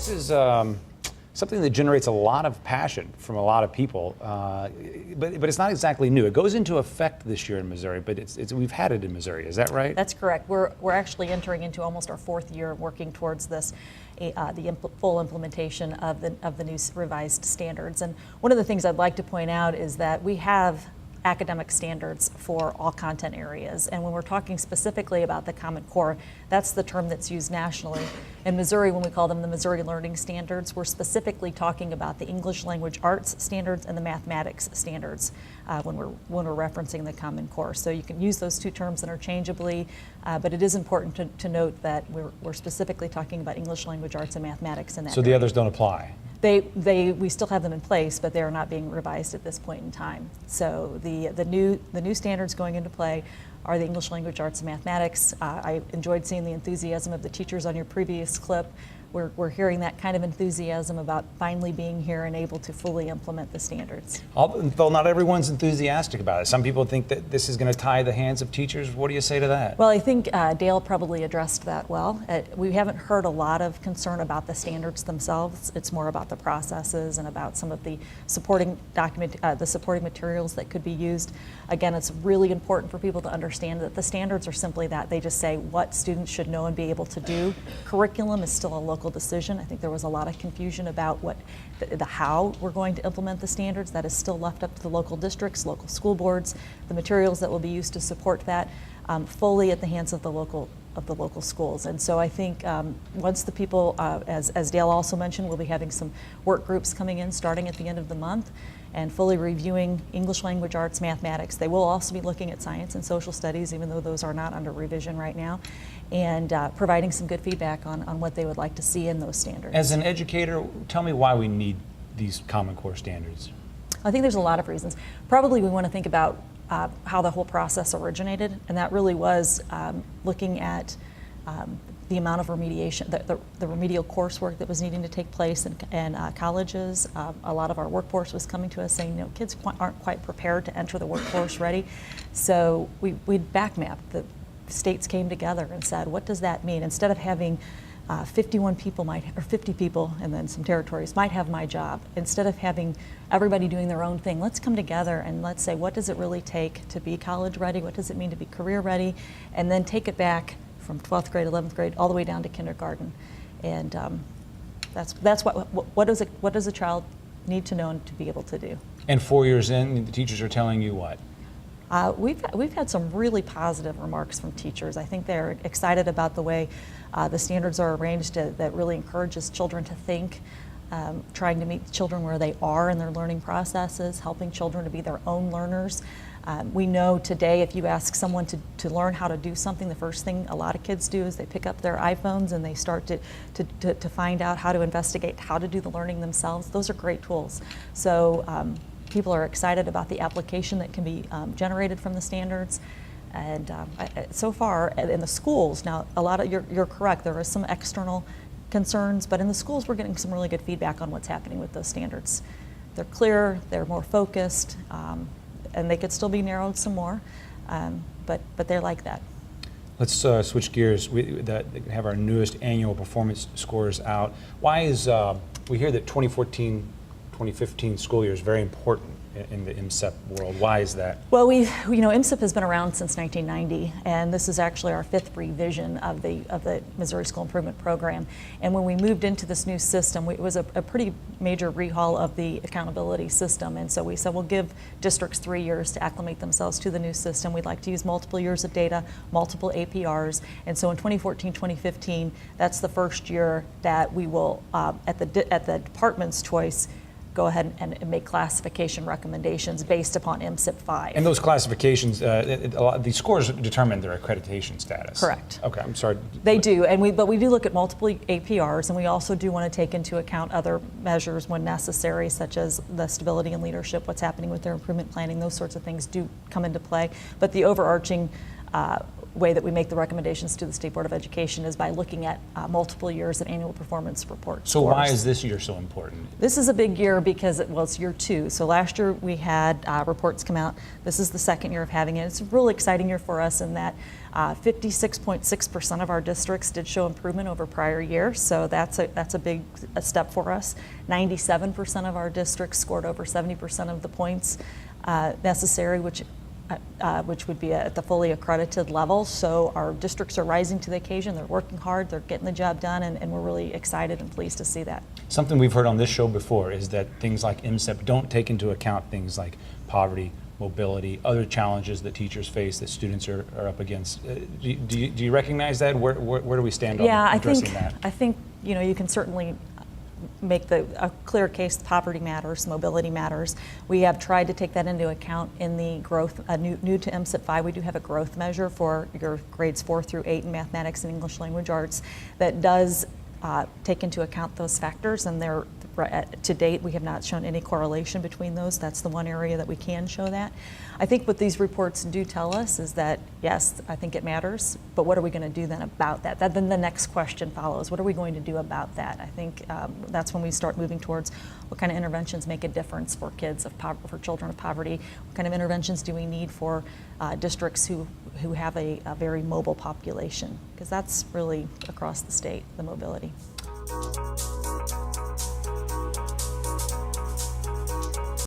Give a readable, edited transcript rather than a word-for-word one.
This is something that generates a lot of passion from a lot of people, but it's not exactly new. It goes into effect this year in Missouri, but we've had it in Missouri. Is that right? That's correct. We're actually entering into almost our fourth year working towards this, full implementation of the new revised standards. And one of the things I'd like to point out is that we have academic standards for all content areas. And when we're talking specifically about the Common Core, that's the term that's used nationally. In Missouri, when we call them the Missouri Learning Standards, we're specifically talking about the English Language Arts standards and the mathematics standards when we're referencing the Common Core. So you can use those two terms interchangeably, but it is important to note that we're specifically talking about English Language Arts and mathematics in that. So the others don't apply? We still have them in place, but they are not being revised at this point in time. So the new standards going into play are the English Language Arts and Mathematics. I enjoyed seeing the enthusiasm of the teachers on your previous clip. We're hearing that kind of enthusiasm about finally being here and able to fully implement the standards. Though not everyone's enthusiastic about it. Some people think that this is going to tie the hands of teachers. What do you say to that? Well, I think Dale probably addressed that well. We haven't heard a lot of concern about the standards themselves. It's more about the processes and about some of the supporting materials that could be used. Again, it's really important for people to understand that the standards are simply that. They just say what students should know and be able to do. Curriculum is still a local decision. I think there was a lot of confusion about the how we're going to implement the standards. That is still left up to the local districts, local school boards, the materials that will be used to support that, fully at the hands of the local schools. And so I think once the people, as Dale also mentioned, we'll be having some work groups coming in starting at the end of the month and fully reviewing English Language Arts, mathematics. They will also be looking at science and social studies, even though those are not under revision right now, and providing some good feedback on what they would like to see in those standards. As an educator, tell me why we need these Common Core standards. I think there's a lot of reasons. Probably we want to think about how the whole process originated, and that really was looking at the amount of remediation, the remedial coursework that was needing to take place in colleges. A lot of our workforce was coming to us saying, kids aren't quite prepared to enter the workforce ready. So we back mapped. The states came together and said, what does that mean? Instead of having 51 people or 50 people, and then some territories might have my job. Instead of having everybody doing their own thing, let's come together and let's say, what does it really take to be college ready? What does it mean to be career ready? And then take it back from 12th grade, 11th grade, all the way down to kindergarten. And that's what does a child need to know and to be able to do. And 4 years in, the teachers are telling you what? We've had some really positive remarks from teachers. I think they're excited about the way the standards are arranged that really encourages children to think, trying to meet children where they are in their learning processes, helping children to be their own learners. We know today if you ask someone to learn how to do something, the first thing a lot of kids do is they pick up their iPhones and they start to find out how to investigate how to do the learning themselves. Those are great tools. So people are excited about the application that can be generated from the standards. And so far in the schools, now a lot of, you're correct, there are some external concerns, but in the schools we're getting some really good feedback on what's happening with those standards. They're clear, they're more focused, and they could still be narrowed some more, but they're like that. Let's switch gears. We have our newest annual performance scores out. Why is, we hear that 2014-2015 school year is very important in the MSEP world. Why is that? Well, MSEP has been around since 1990, and this is actually our fifth revision of the Missouri School Improvement Program. And when we moved into this new system, it was a pretty major rehaul of the accountability system. And so we said we'll give districts 3 years to acclimate themselves to the new system. We'd like to use multiple years of data, multiple APRs. And so in 2014-2015, that's the first year that we will, at the department's choice, go ahead and make classification recommendations based upon MSIP 5. And those classifications, these scores determine their accreditation status. Correct. Okay, I'm sorry. They do, but we do look at multiple APRs, and we also do want to take into account other measures when necessary, such as the stability and leadership, what's happening with their improvement planning, those sorts of things do come into play. But the overarching way that we make the recommendations to the State Board of Education is by looking at multiple years of annual performance report So why scores. is this year so important? This is a big year because it's year 2. So last year we had reports come out. This is the second year of having it. It's a really exciting year for us in that 56.6% of our districts did show improvement over prior year. So that's a big step for us. 97% of our districts scored over 70% of the points necessary, which would be at the fully accredited level. So our districts are rising to the occasion. They're working hard. They're getting the job done, and we're really excited and pleased to see that. Something we've heard on this show before is that things like MSEP don't take into account things like poverty, mobility, other challenges that teachers face that students are up against. Do you recognize that? Where do we stand on addressing that? I think you can certainly make a clear case poverty matters, mobility matters. We have tried to take that into account in the growth, new to MSIP 5, we do have a growth measure for your grades 4 through 8 in mathematics and English language arts that does take into account those factors, and to date we have not shown any correlation between those. That's the one area that we can show that. I think what these reports do tell us is that, yes, I think it matters, but what are we going to do then about that? Then the next question follows. What are we going to do about that? I think that's when we start moving towards what kind of interventions make a difference for kids for children of poverty. What kind of interventions do we need for districts who have a very mobile population? Because that's really across the state, the mobility.